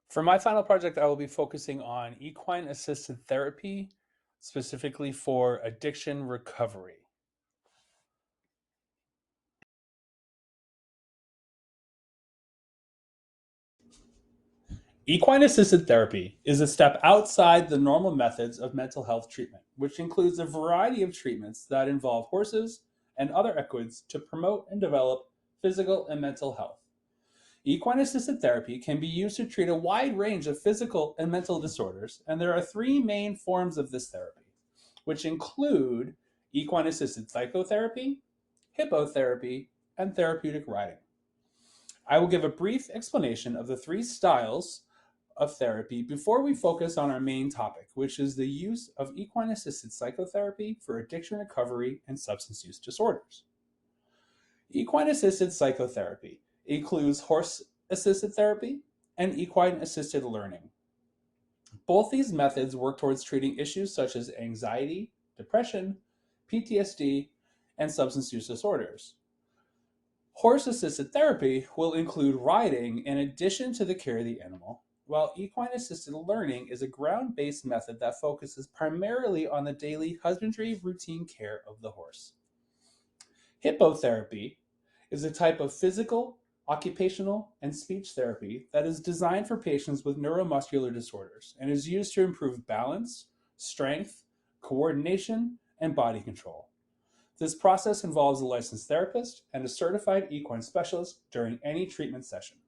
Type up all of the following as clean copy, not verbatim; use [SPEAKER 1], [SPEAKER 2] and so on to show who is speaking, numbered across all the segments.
[SPEAKER 1] For my final project, I will be focusing on equine assisted therapy, specifically for addiction recovery. Equine assisted therapy is a step outside the normal methods of mental health treatment, which includes a variety of treatments that involve horses and other equids to promote and develop physical and mental health. Equine assisted therapy can be used to treat a wide range of physical and mental disorders, and there are three main forms of this therapy, which include equine assisted psychotherapy, hippotherapy, and therapeutic riding. I will give a brief explanation of the three styles of therapy before we focus on our main topic, which is the use of equine assisted psychotherapy for addiction recovery and substance use disorders. Equine assisted psychotherapy includes horse assisted therapy and equine assisted learning. Both these methods work towards treating issues such as anxiety, depression, PTSD, and substance use disorders. Horse assisted therapy will include riding in addition to the care of the animal, while equine assisted learning is a ground based method that focuses primarily on the daily husbandry routine care of the horse. Hippotherapy is a type of physical, occupational, and speech therapy that is designed for patients with neuromuscular disorders and is used to improve balance, strength, coordination, and body control. This process involves a licensed therapist and a certified equine specialist during any treatment session.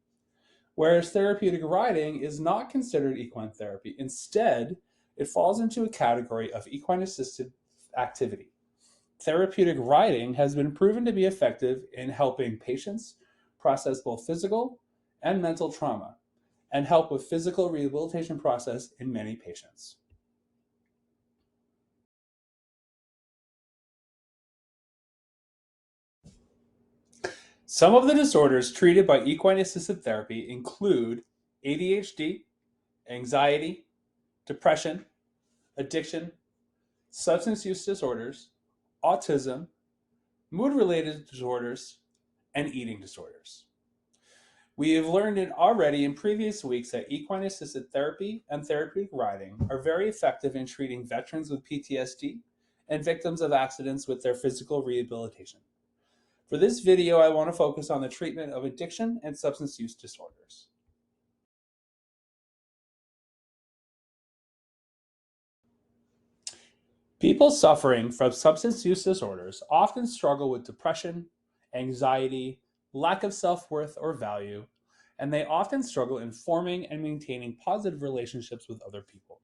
[SPEAKER 1] Whereas therapeutic riding is not considered equine therapy, instead, it falls into a category of equine assisted activity. Therapeutic riding has been proven to be effective in helping patients process both physical and mental trauma and help with physical rehabilitation process in many patients. Some of the disorders treated by equine assisted therapy include ADHD, anxiety, depression, addiction, substance use disorders, autism, mood related disorders, and eating disorders. We have learned already in previous weeks that equine assisted therapy and therapeutic riding are very effective in treating veterans with PTSD and victims of accidents with their physical rehabilitation. For this video, I want to focus on the treatment of addiction and substance use disorders. People suffering from substance use disorders often struggle with depression, anxiety, lack of self worth or value, and they often struggle in forming and maintaining positive relationships with other people.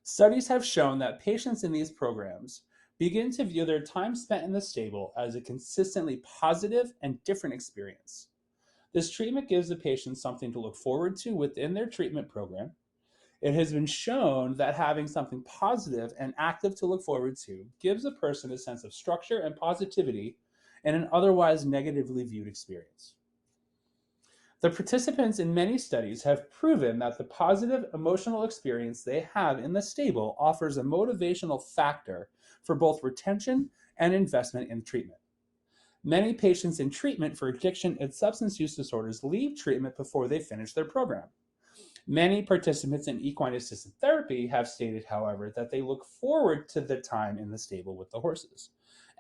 [SPEAKER 1] Studies have shown that patients in these programs begin to view their time spent in the stable as a consistently positive and different experience. This treatment gives the patient something to look forward to within their treatment program. It has been shown that having something positive and active to look forward to gives a person a sense of structure and positivity in an otherwise negatively viewed experience. The participants in many studies have proven that the positive emotional experience they have in the stable offers a motivational factor for both retention and investment in treatment. Many patients in treatment for addiction and substance use disorders leave treatment before they finish their program. Many participants in equine assisted therapy have stated, however, that they look forward to the time in the stable with the horses.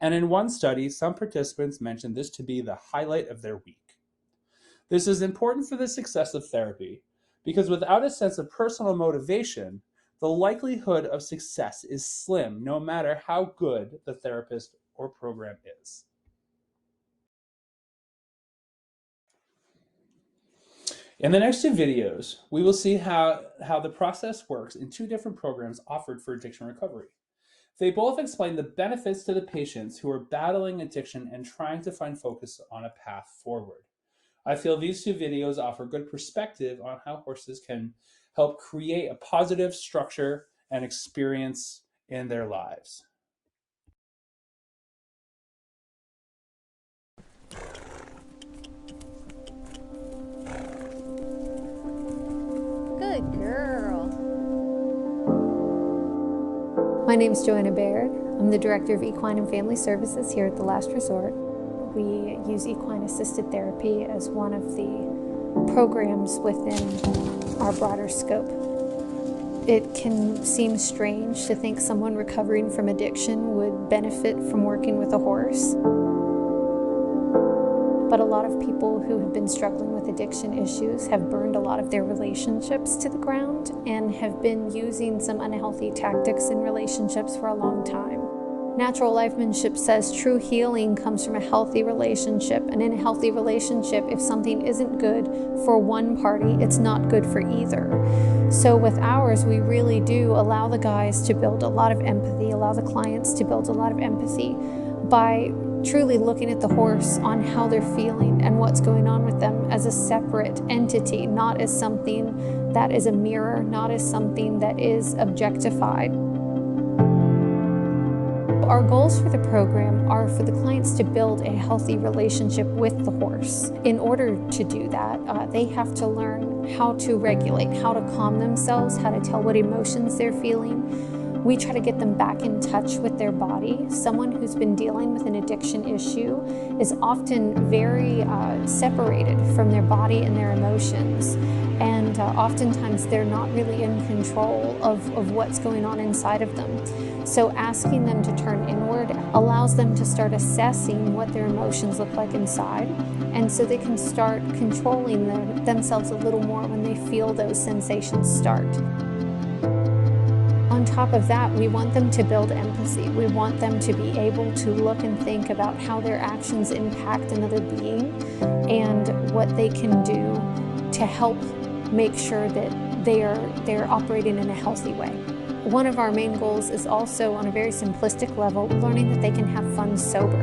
[SPEAKER 1] And in one study, some participants mentioned this to be the highlight of their week. This is important for the success of therapy because without a sense of personal motivation, the likelihood of success is slim no matter how good the therapist or program is. In the next two videos, we will see how the process works in two different programs offered for addiction recovery. They both explain the benefits to the patients who are battling addiction and trying to find focus on a path forward. I feel these two videos offer good perspective on how horses can help create a positive structure and experience in their lives.
[SPEAKER 2] Good girl. My name is Joanna Baird. I'm the Director of Equine and Family Services here at the Last Resort. We use equine assisted therapy as one of the programs within our broader scope. It can seem strange to think someone recovering from addiction would benefit from working with a horse. But a lot of people who have been struggling with addiction issues have burned a lot of their relationships to the ground and have been using some unhealthy tactics in relationships for a long time. Natural lifemanship says true healing comes from a healthy relationship, and in a healthy relationship, if something isn't good for one party, it's not good for either. So with ours, we really do allow the guys to build a lot of empathy, allow the clients to build a lot of empathy by truly looking at the horse on how they're feeling and what's going on with them as a separate entity, not as something that is a mirror, not as something that is objectified. Our goals for the program are for the clients to build a healthy relationship with the horse. In order to do that, they have to learn how to regulate, how to calm themselves, how to tell what emotions they're feeling. We try to get them back in touch with their body. Someone who's been dealing with an addiction issue is often very separated from their body and their emotions. And oftentimes they're not really in control of what's going on inside of them. So asking them to turn inward allows them to start assessing what their emotions look like inside. And so they can start controlling themselves a little more when they feel those sensations start. On top of that, we want them to build empathy. We want them to be able to look and think about how their actions impact another being and what they can do to help make sure that they're operating in a healthy way. One of our main goals is also, on a very simplistic level, learning that they can have fun sober.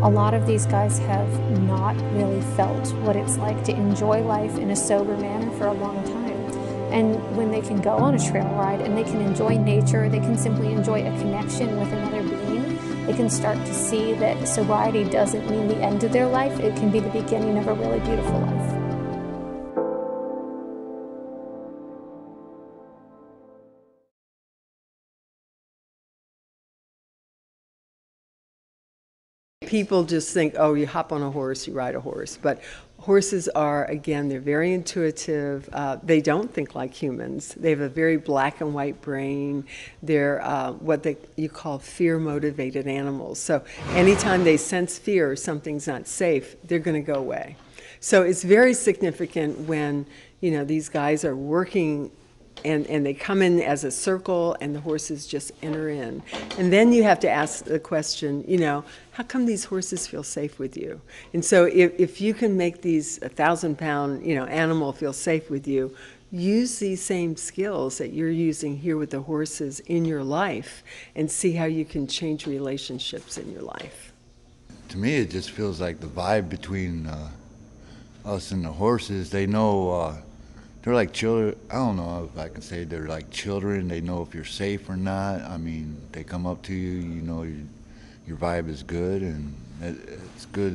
[SPEAKER 2] A lot of these guys have not really felt what it's like to enjoy life in a sober manner for a long time. And when they can go on a trail ride and they can enjoy nature, they can simply enjoy a connection with another being, they can start to see that sobriety doesn't mean the end of their life. It can be the beginning of a really beautiful life.
[SPEAKER 3] People just think, oh, you hop on a horse, you ride a horse. But horses are, again, they're very intuitive. They don't think like humans. They have a very black and white brain. They're what you call fear-motivated animals. So anytime they sense fear or something's not safe, they're going to go away. So it's very significant when, these guys are working and they come in as a circle and the horses just enter in. And then you have to ask the question, how come these horses feel safe with you? And so if you can make these 1,000-pound, animal feel safe with you, use these same skills that you're using here with the horses in your life and see how you can change relationships in your life.
[SPEAKER 4] To me, it just feels like the vibe between us and the horses. They know they're like children. I don't know if I can say they're like children. They know if you're safe or not. I mean, they come up to you, your vibe is good, and it's good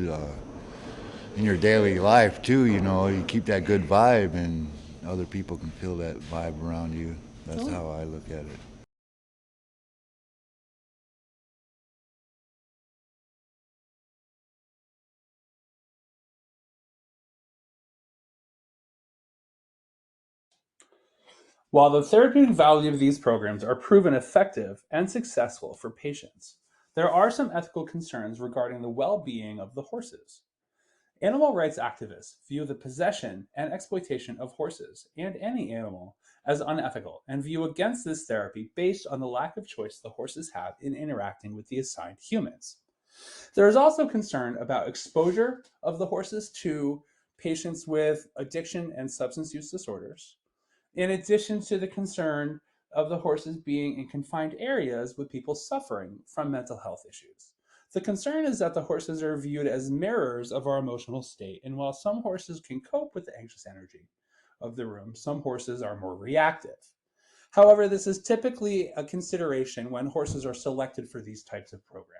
[SPEAKER 4] in your daily life too. You keep that good vibe, and other people can feel that vibe around you. That's how I look at it.
[SPEAKER 1] While the therapeutic value of these programs are proven effective and successful for patients, there are some ethical concerns regarding the well being of the horses. Animal rights activists view the possession and exploitation of horses and any animal as unethical and view against this therapy based on the lack of choice the horses have in interacting with the assigned humans. There is also concern about exposure of the horses to patients with addiction and substance use disorders, in addition to the concern of the horses being in confined areas with people suffering from mental health issues. The concern is that the horses are viewed as mirrors of our emotional state, and while some horses can cope with the anxious energy of the room, some horses are more reactive. However, this is typically a consideration when horses are selected for these types of programs.